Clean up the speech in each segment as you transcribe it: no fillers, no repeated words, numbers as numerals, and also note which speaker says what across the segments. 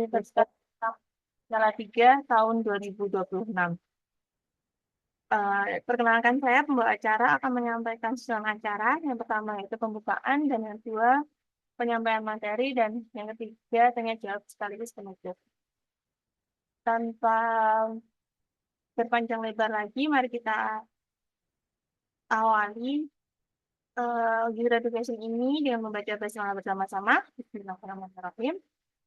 Speaker 1: Universitas Salatiga tahun 2026. Perkenalkan saya, pembawa acara akan menyampaikan susunan acara. Yang pertama itu pembukaan, dan yang kedua penyampaian materi, dan yang ketiga tanya jawab sekaligus penutup. Tanpa berpanjang lebar lagi, mari kita awali Youth Education ini dengan membaca basmalah bersama-sama. Bismillahirrahmanirrahim.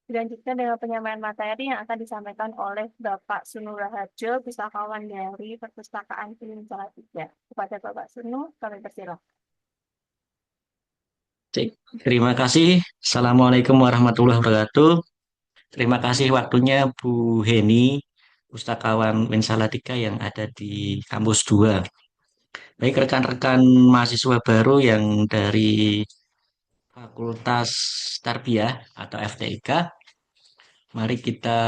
Speaker 1: Dilanjutkan dengan penyampaian materi yang akan disampaikan oleh Bapak Sunu Raharjo, pustakawan dari Perpustakaan Film Salatiga. Kepada Bapak Sunu, kami persilakan.
Speaker 2: Cik, terima kasih. Assalamualaikum warahmatullahi wabarakatuh. Terima kasih waktunya Bu Heni, pustakawan Winsalatiga yang ada di kampus 2. Baik rekan-rekan mahasiswa baru yang dari Fakultas Tarbiyah atau FTIK, mari kita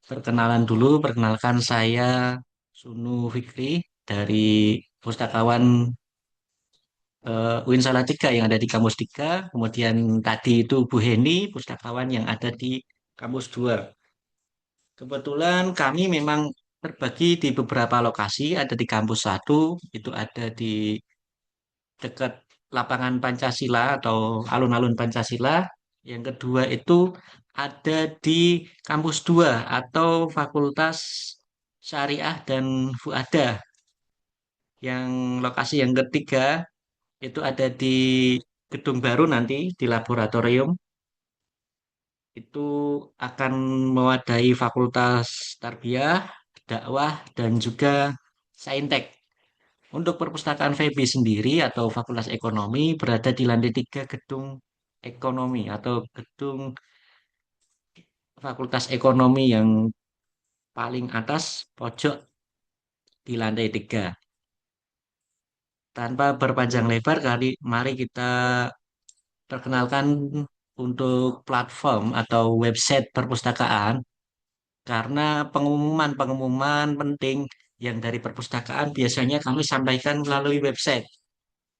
Speaker 2: perkenalan dulu. Perkenalkan saya Sunu Fikri dari pustakawan UIN Salatiga yang ada di kampus 3. Kemudian tadi itu Bu Heni, pustakawan yang ada di kampus 2. Kebetulan kami memang terbagi di beberapa lokasi, ada di kampus 1, itu ada di dekat lapangan Pancasila atau alun-alun Pancasila. Yang kedua itu ada di kampus 2 atau Fakultas Syariah dan Fuada. Yang lokasi yang ketiga itu ada di gedung baru nanti di laboratorium. Itu akan mewadahi Fakultas Tarbiyah, Dakwah, dan juga Saintek. Untuk perpustakaan FEB sendiri atau Fakultas Ekonomi berada di lantai 3 gedung ekonomi atau gedung Fakultas Ekonomi yang paling atas pojok di lantai 3. Tanpa berpanjang lebar kali, mari kita perkenalkan untuk platform atau website perpustakaan. Karena pengumuman-pengumuman penting yang dari perpustakaan biasanya kami sampaikan melalui website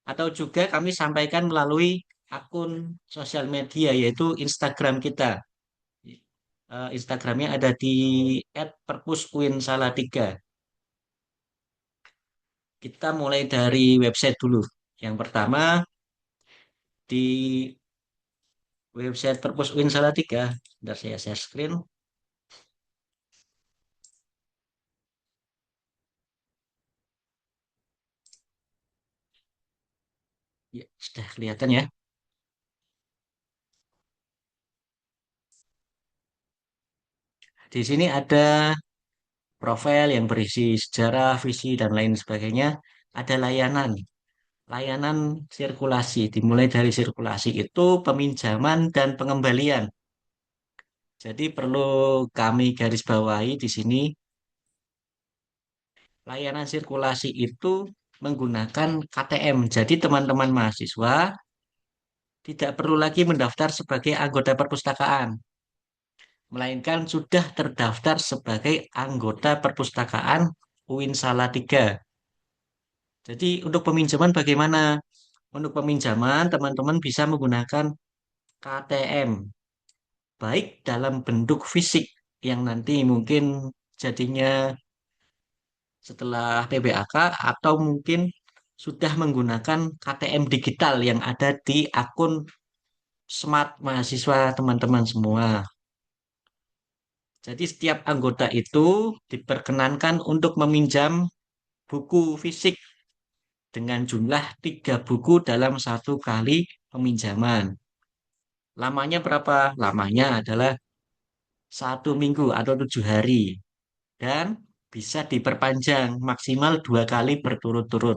Speaker 2: atau juga kami sampaikan melalui akun sosial media yaitu Instagram kita. Instagramnya ada di @perpus_uin_salatiga. Kita mulai dari website dulu. Yang pertama di website Perpus Uin Salatiga. Bentar saya share screen. Ya, sudah kelihatan ya. Di sini ada profil yang berisi sejarah, visi, dan lain sebagainya. Ada layanan, layanan sirkulasi. Dimulai dari sirkulasi itu peminjaman dan pengembalian. Jadi perlu kami garis bawahi di sini, layanan sirkulasi itu menggunakan KTM. Jadi teman-teman mahasiswa tidak perlu lagi mendaftar sebagai anggota perpustakaan, melainkan sudah terdaftar sebagai anggota perpustakaan UIN Salatiga. Jadi untuk peminjaman bagaimana? Untuk peminjaman teman-teman bisa menggunakan KTM, baik dalam bentuk fisik yang nanti mungkin jadinya setelah PBAK atau mungkin sudah menggunakan KTM digital yang ada di akun Smart mahasiswa teman-teman semua. Jadi setiap anggota itu diperkenankan untuk meminjam buku fisik dengan jumlah 3 buku dalam satu kali peminjaman. Lamanya berapa? Lamanya adalah 1 minggu atau 7 hari dan bisa diperpanjang maksimal 2 kali berturut-turut.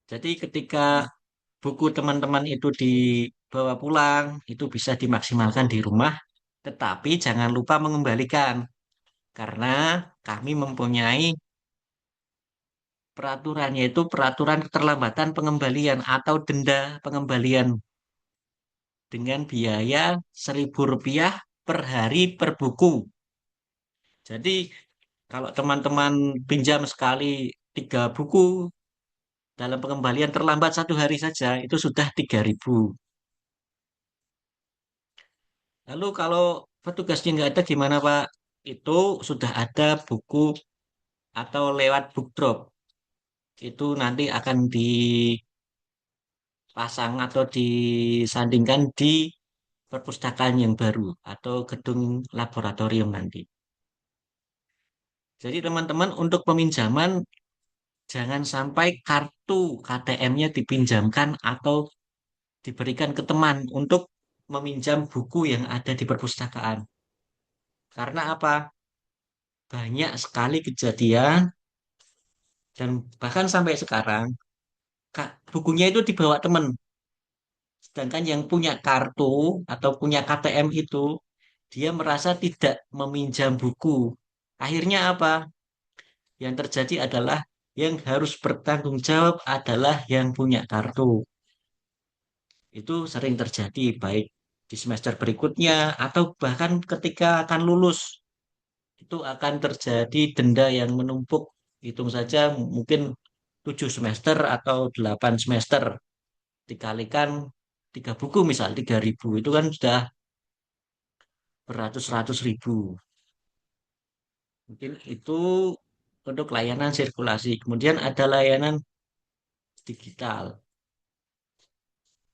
Speaker 2: Jadi ketika buku teman-teman itu dibawa pulang, itu bisa dimaksimalkan di rumah, tetapi jangan lupa mengembalikan karena kami mempunyai peraturan yaitu peraturan keterlambatan pengembalian atau denda pengembalian dengan biaya Rp1.000 per hari per buku. Jadi kalau teman-teman pinjam sekali 3 buku dalam pengembalian terlambat 1 hari saja itu sudah 3.000. Lalu kalau petugasnya nggak ada gimana Pak? Itu sudah ada buku atau lewat book drop. Itu nanti akan dipasang atau disandingkan di perpustakaan yang baru atau gedung laboratorium nanti. Jadi teman-teman untuk peminjaman jangan sampai kartu KTM-nya dipinjamkan atau diberikan ke teman untuk meminjam buku yang ada di perpustakaan. Karena apa? Banyak sekali kejadian dan bahkan sampai sekarang bukunya itu dibawa teman. Sedangkan yang punya kartu atau punya KTM itu dia merasa tidak meminjam buku. Akhirnya apa? Yang terjadi adalah yang harus bertanggung jawab adalah yang punya kartu. Itu sering terjadi baik di semester berikutnya atau bahkan ketika akan lulus. Itu akan terjadi denda yang menumpuk. Hitung saja mungkin 7 semester atau 8 semester. Dikalikan 3 buku misal 3.000. Itu kan sudah beratus-ratus ribu. Mungkin itu untuk layanan sirkulasi. Kemudian ada layanan digital.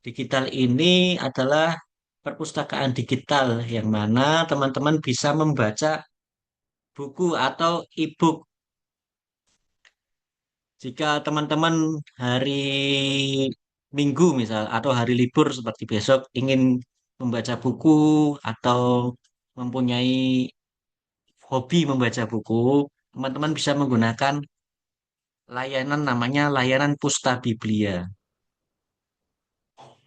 Speaker 2: Digital ini adalah perpustakaan digital yang mana teman-teman bisa membaca buku atau e-book. Jika teman-teman hari Minggu misal atau hari libur seperti besok ingin membaca buku atau mempunyai hobi membaca buku, teman-teman bisa menggunakan layanan namanya layanan Pusta Biblia.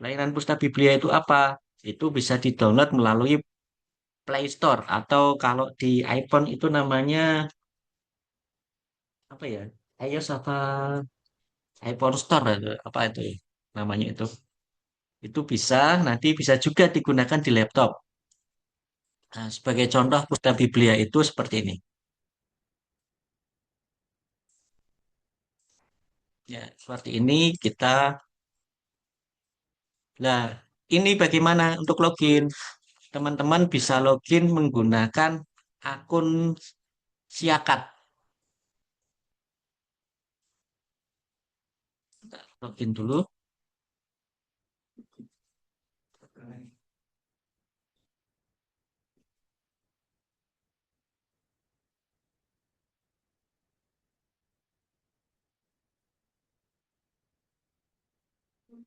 Speaker 2: Layanan Pusta Biblia itu apa? Itu bisa di-download melalui Play Store atau kalau di iPhone itu namanya apa ya? iOS apa iPhone Store itu, apa itu ya? Namanya itu. Itu bisa nanti bisa juga digunakan di laptop. Nah, sebagai contoh Pusta Biblia itu seperti ini. Ya, seperti ini kita. Nah, ini bagaimana untuk login? Teman-teman bisa login menggunakan akun Siakat. Login dulu.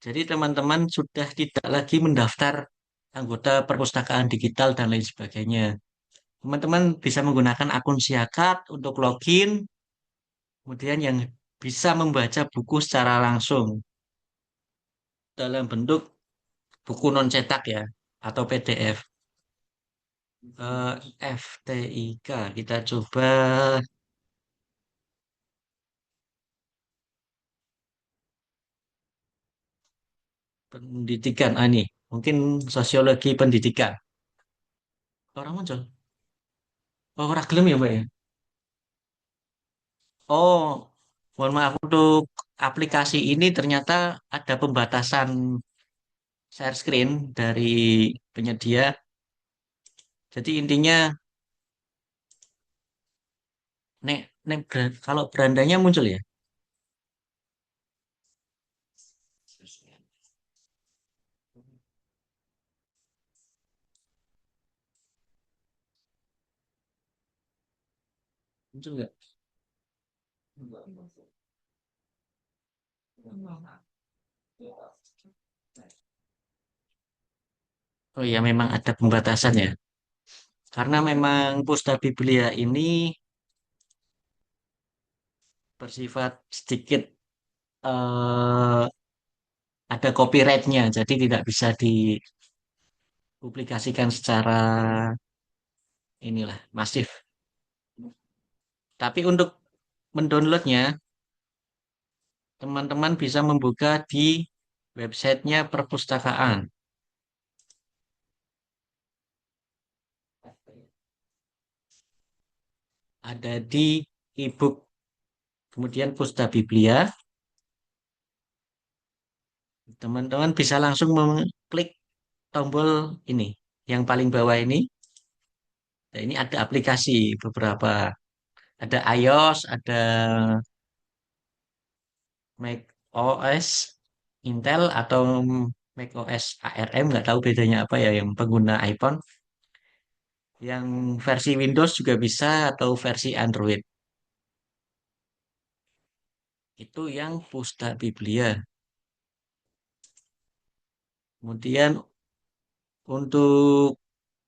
Speaker 2: Jadi teman-teman sudah tidak lagi mendaftar anggota perpustakaan digital dan lain sebagainya. Teman-teman bisa menggunakan akun Siakat untuk login, kemudian yang bisa membaca buku secara langsung dalam bentuk buku non cetak ya atau PDF. FTIK kita coba pendidikan. Ah, ini mungkin sosiologi pendidikan. Orang muncul. Oh, ora gelem ya, Mbak ya? Oh, mohon maaf untuk aplikasi ini ternyata ada pembatasan share screen dari penyedia. Jadi intinya kalau berandanya muncul ya. Muncul nggak? Oh iya memang ada pembatasan ya. Karena memang Pusta Biblia ini bersifat sedikit eh, ada copyrightnya, jadi tidak bisa dipublikasikan secara inilah masif. Tapi untuk mendownloadnya, teman-teman bisa membuka di websitenya perpustakaan. Ada di ebook, kemudian Pusta Biblia. Teman-teman bisa langsung mengklik tombol ini, yang paling bawah ini. Nah, ini ada aplikasi beberapa. Ada iOS, ada Mac OS, Intel atau Mac OS ARM, nggak tahu bedanya apa ya yang pengguna iPhone. Yang versi Windows juga bisa atau versi Android. Itu yang Pusta Biblia. Kemudian untuk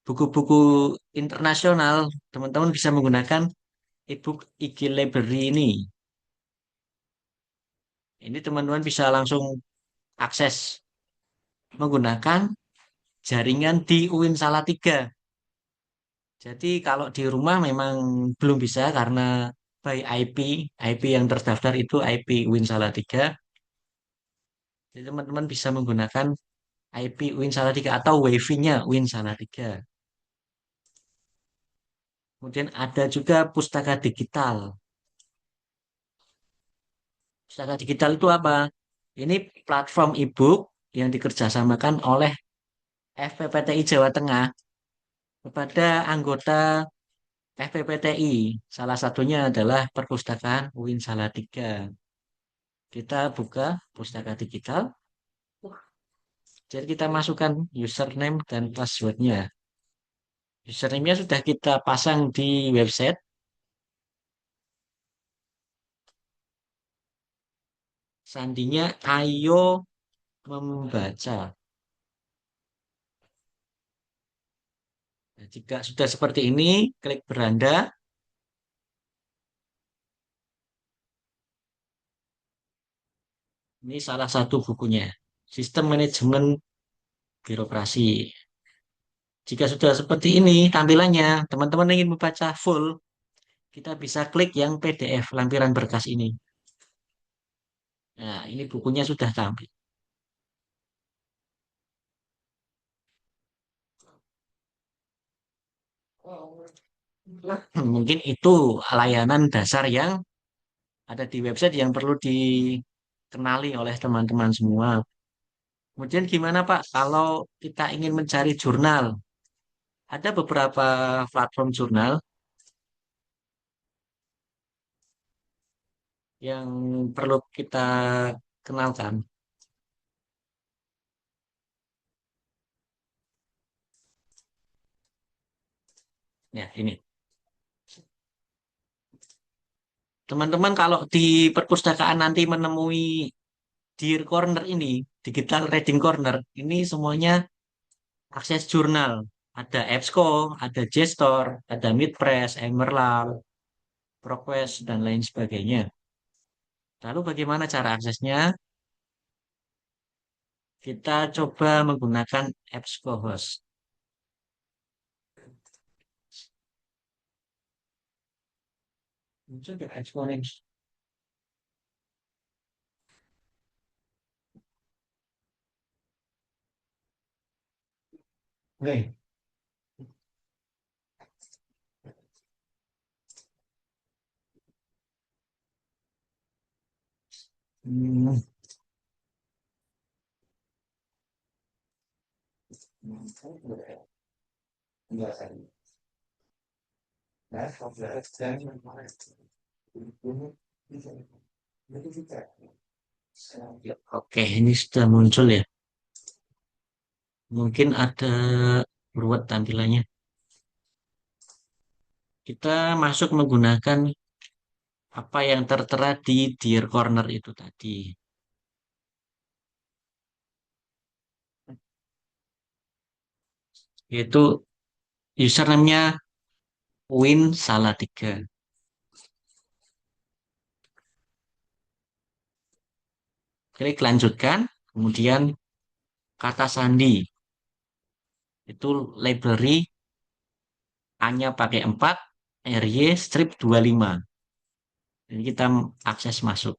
Speaker 2: buku-buku internasional, teman-teman bisa menggunakan e-book IG Library ini. Ini teman-teman bisa langsung akses menggunakan jaringan di UIN Salatiga. Jadi kalau di rumah memang belum bisa karena by IP yang terdaftar itu IP UIN Salatiga. Jadi teman-teman bisa menggunakan IP UIN Salatiga atau WiFi-nya UIN Salatiga. Kemudian ada juga pustaka digital. Pustaka digital itu apa? Ini platform e-book yang dikerjasamakan oleh FPPTI Jawa Tengah kepada anggota FPPTI. Salah satunya adalah Perpustakaan UIN Salatiga. Kita buka pustaka digital, jadi kita masukkan username dan passwordnya. Username-nya sudah kita pasang di website. Sandinya ayo membaca. Nah, jika sudah seperti ini, klik beranda. Ini salah satu bukunya. Sistem Manajemen Birokrasi. Jika sudah seperti ini tampilannya, teman-teman ingin membaca full, kita bisa klik yang PDF, lampiran berkas ini. Nah, ini bukunya sudah tampil. Mungkin itu layanan dasar yang ada di website yang perlu dikenali oleh teman-teman semua. Kemudian gimana Pak kalau kita ingin mencari jurnal? Ada beberapa platform jurnal yang perlu kita kenalkan. Ya, ini. Teman-teman kalau di perpustakaan nanti menemui Dear Corner ini, Digital Reading Corner, ini semuanya akses jurnal. Ada EBSCO, ada JSTOR, ada Midpress, Emerald, ProQuest, dan lain sebagainya. Lalu bagaimana cara aksesnya? Kita coba menggunakan EBSCO Host. Muncul nggak EBSCO nih? Nih. Hmm. Ya, oke, ini sudah muncul ya. Mungkin ada ruwet tampilannya. Kita masuk menggunakan apa yang tertera di Dear Corner itu tadi. Yaitu username-nya Win Salatiga. Klik lanjutkan, kemudian kata sandi. Itu library A-nya pakai 4, RY strip 25. Jadi kita akses masuk.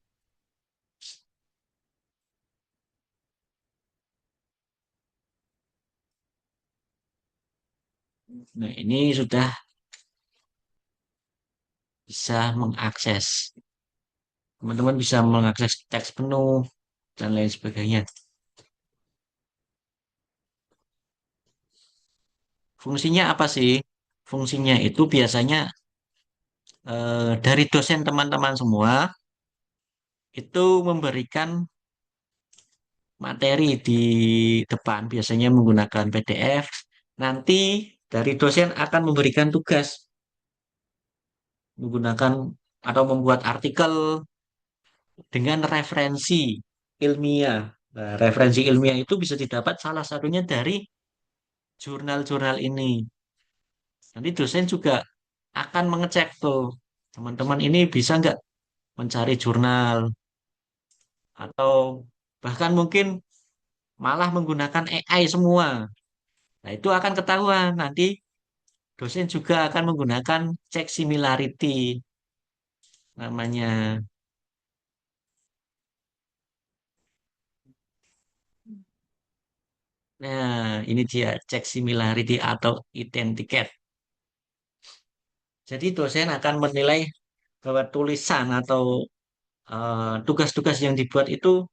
Speaker 2: Nah, ini sudah bisa mengakses. Teman-teman bisa mengakses teks penuh dan lain sebagainya. Fungsinya apa sih? Fungsinya itu biasanya dari dosen teman-teman semua itu memberikan materi di depan, biasanya menggunakan PDF. Nanti dari dosen akan memberikan tugas menggunakan atau membuat artikel dengan referensi ilmiah. Nah, referensi ilmiah itu bisa didapat salah satunya dari jurnal-jurnal ini. Nanti dosen juga akan mengecek tuh, teman-teman ini bisa nggak mencari jurnal atau bahkan mungkin malah menggunakan AI semua. Nah, itu akan ketahuan. Nanti dosen juga akan menggunakan cek similarity namanya. Nah, ini dia cek similarity atau identikate. Jadi dosen akan menilai bahwa tulisan atau tugas-tugas yang dibuat itu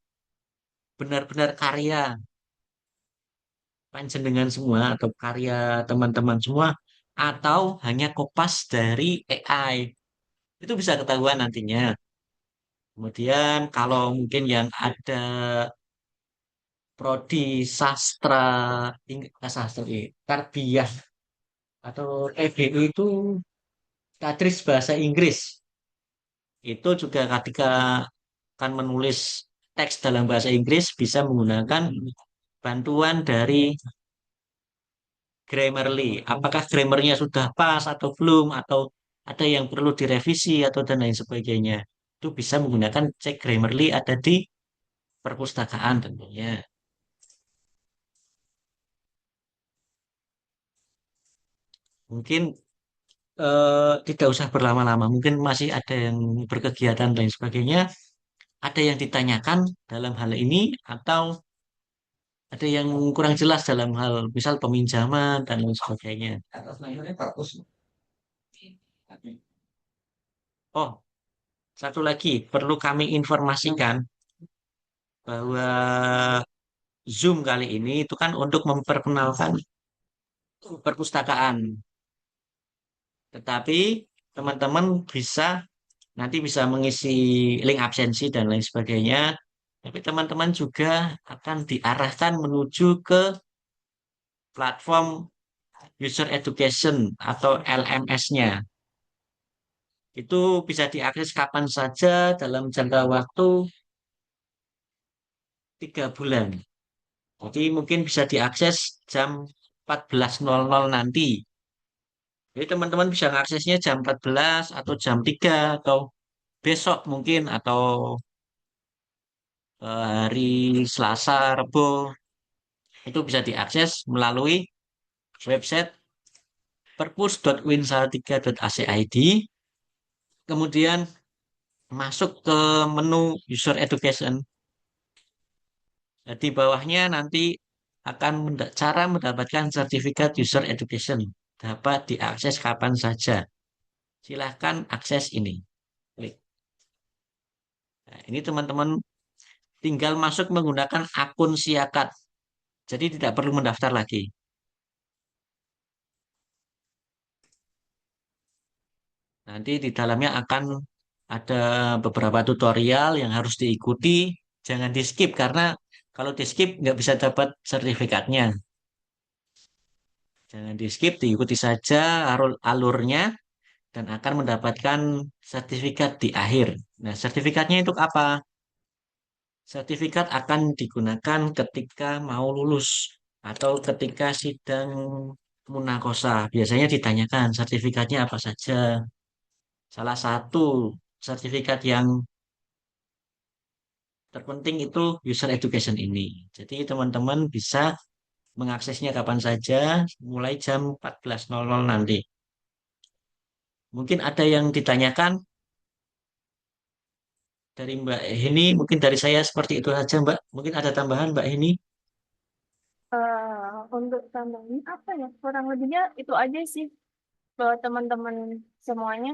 Speaker 2: benar-benar karya panjenengan semua atau karya teman-teman semua atau hanya kopas dari AI. Itu bisa ketahuan nantinya. Kemudian kalau mungkin yang ada prodi sastra, sastra, tarbiyah atau EBU itu tadris bahasa Inggris. Itu juga ketika akan menulis teks dalam bahasa Inggris bisa menggunakan bantuan dari Grammarly. Apakah grammarnya sudah pas atau belum, atau ada yang perlu direvisi atau dan lain sebagainya. Itu bisa menggunakan cek Grammarly ada di perpustakaan tentunya. Mungkin tidak usah berlama-lama. Mungkin masih ada yang berkegiatan dan lain sebagainya. Ada yang ditanyakan dalam hal ini atau ada yang kurang jelas dalam hal misal peminjaman dan lain sebagainya. Oh, satu lagi perlu kami informasikan bahwa Zoom kali ini itu kan untuk memperkenalkan perpustakaan. Tetapi teman-teman bisa nanti bisa mengisi link absensi dan lain sebagainya. Tapi teman-teman juga akan diarahkan menuju ke platform user education atau LMS-nya. Itu bisa diakses kapan saja dalam jangka waktu 3 bulan. Jadi mungkin bisa diakses jam 14.00 nanti. Jadi teman-teman bisa mengaksesnya jam 14 atau jam 3 atau besok mungkin atau hari Selasa, Rabu. Itu bisa diakses melalui website perpus.winsalatiga.ac.id. Kemudian masuk ke menu user education. Nah, di bawahnya nanti akan cara mendapatkan sertifikat user education. Dapat diakses kapan saja. Silahkan akses ini. Klik. Nah, ini teman-teman tinggal masuk menggunakan akun Siakat. Jadi tidak perlu mendaftar lagi. Nanti di dalamnya akan ada beberapa tutorial yang harus diikuti. Jangan di skip karena kalau di skip nggak bisa dapat sertifikatnya. Jangan di skip, diikuti saja alurnya dan akan mendapatkan sertifikat di akhir. Nah, sertifikatnya untuk apa? Sertifikat akan digunakan ketika mau lulus atau ketika sidang munakosah. Biasanya ditanyakan sertifikatnya apa saja. Salah satu sertifikat yang terpenting itu user education ini. Jadi teman-teman bisa mengaksesnya kapan saja mulai jam 14.00 nanti. Mungkin ada yang ditanyakan dari Mbak Heni, mungkin dari saya seperti itu saja Mbak. Mungkin ada tambahan Mbak Heni.
Speaker 1: Untuk tambahin apa ya? Kurang lebihnya itu aja sih buat teman-teman semuanya.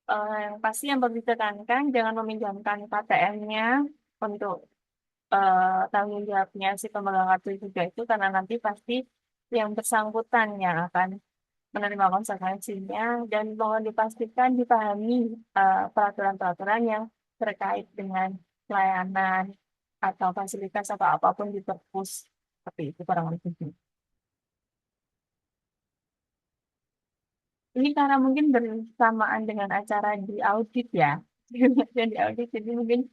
Speaker 1: Yang pasti yang perlu ditekankan jangan meminjamkan KTM-nya untuk tanggung jawabnya si pemegang kartu juga itu karena nanti pasti yang bersangkutan yang akan menerima konsekuensinya dan mohon dipastikan dipahami peraturan-peraturan yang terkait dengan pelayanan atau fasilitas atau apapun di perpus seperti itu kurang lebih. Ini karena mungkin bersamaan dengan acara di audit ya, dan di audit jadi mungkin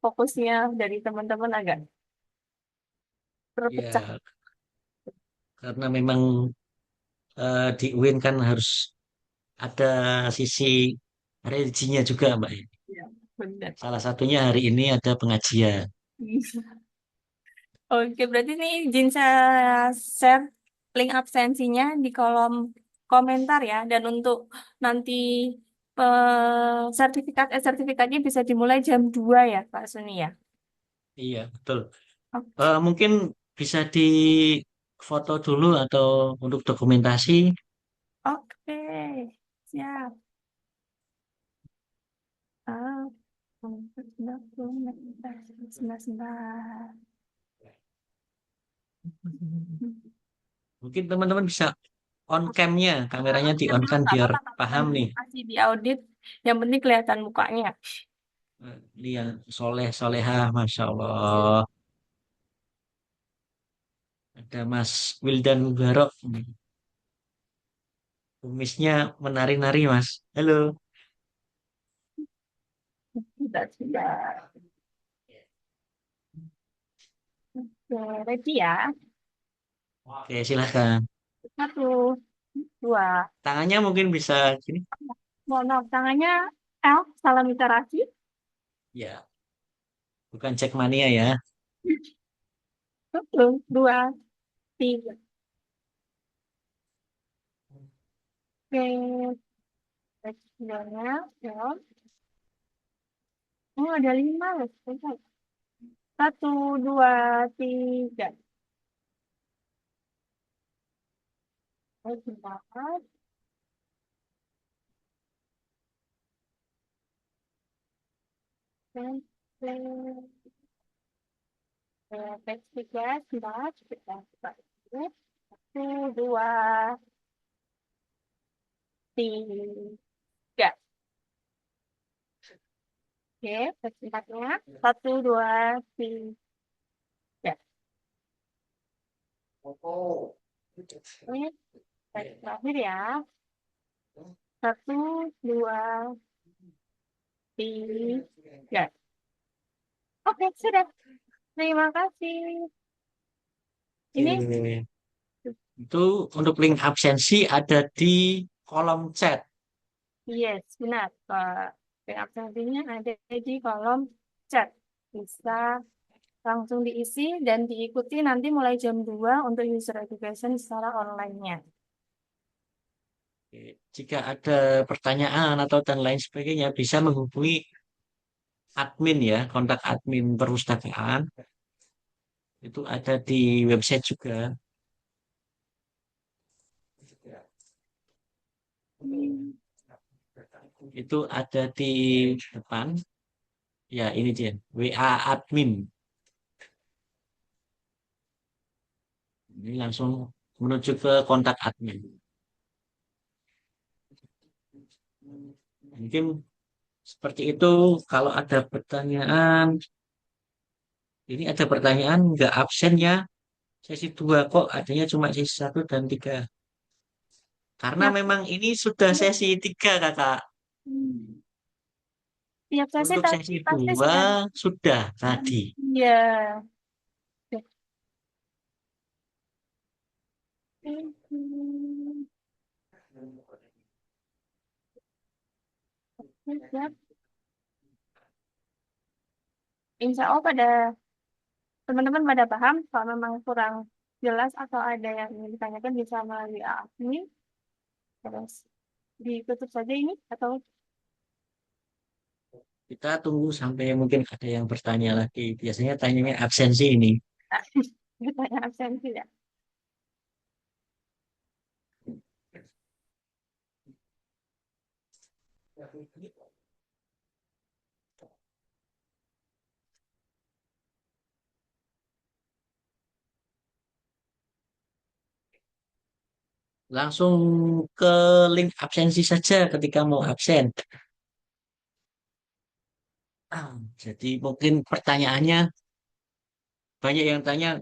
Speaker 1: fokusnya dari teman-teman agak terpecah.
Speaker 2: Ya, karena memang di UIN kan harus ada sisi religinya juga, Mbak.
Speaker 1: Ya, benar.
Speaker 2: Salah satunya hari ini ada pengajian.
Speaker 1: Oke, berarti ini izin saya share link absensinya di kolom komentar ya. Dan untuk nanti sertifikatnya bisa dimulai jam 2 ya, Pak Suni ya.
Speaker 2: Iya, betul.
Speaker 1: Oke,
Speaker 2: Mungkin bisa di foto dulu atau untuk dokumentasi.
Speaker 1: oke, siap. Ah, untuk dokumentasi sebentar.
Speaker 2: Mungkin teman-teman bisa on cam-nya, kameranya di on kan
Speaker 1: Nggak
Speaker 2: biar
Speaker 1: apa-apa, nggak apa-apa.
Speaker 2: paham nih.
Speaker 1: Mumpung masih di audit, yang penting kelihatan mukanya.
Speaker 2: Ini yang soleh soleha, masya Allah. Ada Mas Wildan Mubarok. Kumisnya menari-nari, Mas. Halo.
Speaker 1: Sudah, sudah. Oke, ready ya.
Speaker 2: Oke, silahkan.
Speaker 1: 1, 2.
Speaker 2: Tangannya mungkin bisa gini.
Speaker 1: Mohon maaf, tangannya L, salam literasi.
Speaker 2: Ya, bukan cek mania ya.
Speaker 1: 1, 2, 3. Oke, sebenarnya L. Oh, ada 5 loh. Bentar. 1, 2, 3. Oh, sebentar. Oke, tes 3, sebentar. Sebentar. 1, 2, 3. Oke, tes 4-nya. 1, 2, 3. Ini tes terakhir ya. 1, 2, 3. Oke, sudah. Terima kasih. Ini,
Speaker 2: Oke. Itu untuk link absensi ada di kolom chat.
Speaker 1: yes, benar. Absensinya ada di kolom chat. Bisa langsung diisi dan diikuti nanti mulai jam 2 untuk user education secara online-nya.
Speaker 2: Oke. Jika ada pertanyaan atau dan lain sebagainya, bisa menghubungi admin ya, kontak admin perpustakaan. Itu ada di website juga.
Speaker 1: Hmm.
Speaker 2: Itu ada di depan. Ya, ini dia. WA admin. Ini langsung menuju ke kontak admin. Mungkin seperti itu. Kalau ada pertanyaan, ini ada pertanyaan nggak absen ya. Sesi 2 kok adanya cuma sesi 1 dan 3. Karena
Speaker 1: Tiap,
Speaker 2: memang ini sudah sesi 3 kakak.
Speaker 1: hmm, tiap sesi
Speaker 2: Untuk
Speaker 1: tapi
Speaker 2: sesi
Speaker 1: pasti
Speaker 2: 2
Speaker 1: sudah.
Speaker 2: sudah tadi.
Speaker 1: Iya. Hmm. Siap. Insya Allah teman-teman pada paham. Kalau memang kurang jelas atau ada yang ingin ditanyakan bisa melalui admin. Terus ditutup saja ini atau
Speaker 2: Kita tunggu sampai mungkin ada yang bertanya lagi. Biasanya tanyanya absensi ini.
Speaker 1: bertanya absensi ya.
Speaker 2: Langsung ke link absensi saja ketika mau absen. Jadi mungkin pertanyaannya banyak yang tanya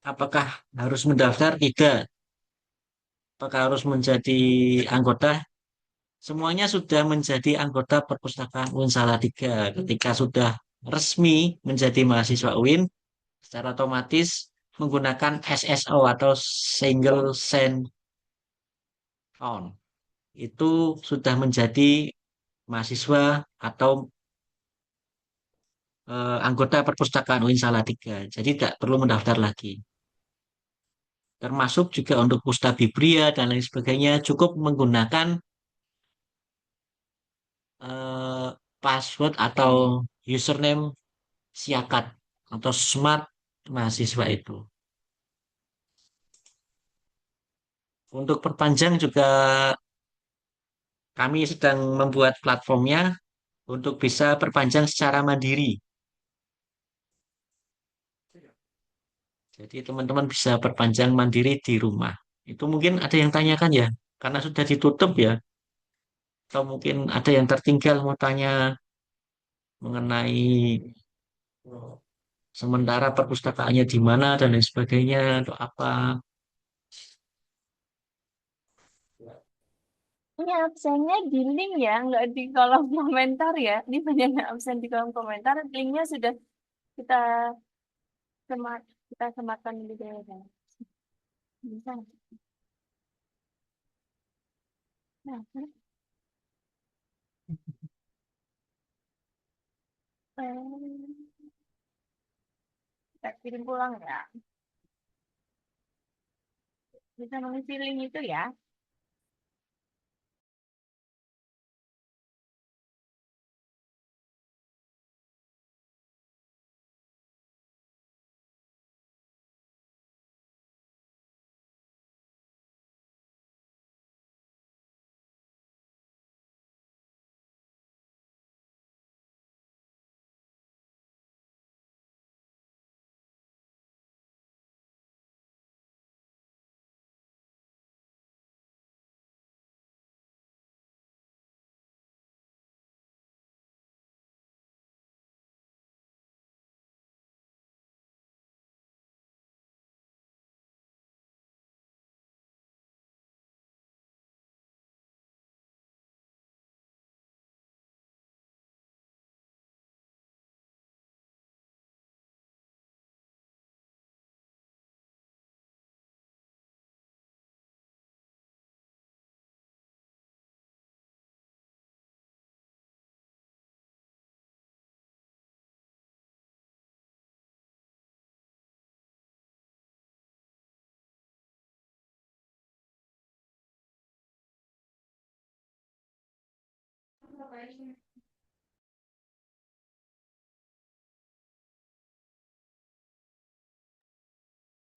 Speaker 2: apakah harus mendaftar? Tidak. Apakah harus menjadi anggota? Semuanya sudah menjadi anggota perpustakaan UIN Salatiga. Ketika sudah resmi menjadi mahasiswa UIN, secara otomatis menggunakan SSO atau Single Sign On. Itu sudah menjadi mahasiswa atau anggota perpustakaan UIN Salatiga. Jadi tidak perlu mendaftar lagi. Termasuk juga untuk Pustabibria dan lain sebagainya, cukup menggunakan eh, password atau username Siakat atau Smart mahasiswa itu. Untuk perpanjang juga kami sedang membuat platformnya untuk bisa perpanjang secara mandiri. Jadi teman-teman bisa perpanjang mandiri di rumah. Itu mungkin ada yang tanyakan ya, karena sudah ditutup ya. Atau mungkin ada yang tertinggal mau tanya mengenai sementara perpustakaannya di mana dan lain sebagainya atau apa.
Speaker 1: Ini absennya di link ya, nggak di kolom komentar ya. Ini banyak yang absen di kolom komentar. Linknya sudah kita semat kita sematkan di ya. Bisa. Nah, kita kirim pulang ya. Bisa mengisi link itu ya.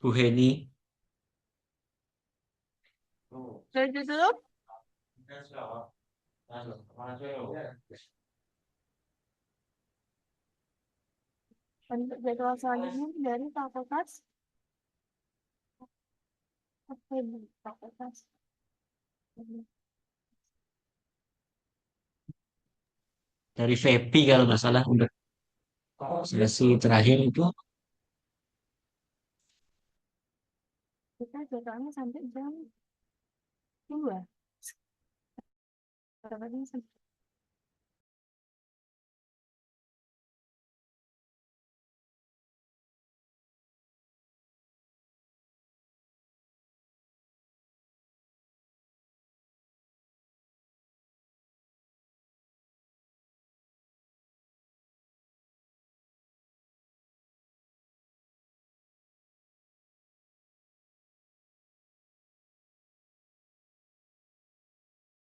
Speaker 2: Bu Heni.
Speaker 1: Sudah tutup. Untuk jadwal selanjutnya dari fakultas. Oke, fakultas.
Speaker 2: Dari VP kalau nggak salah untuk sesi terakhir itu.
Speaker 1: Kita jadwalnya sampai jam 2. Berapa jam?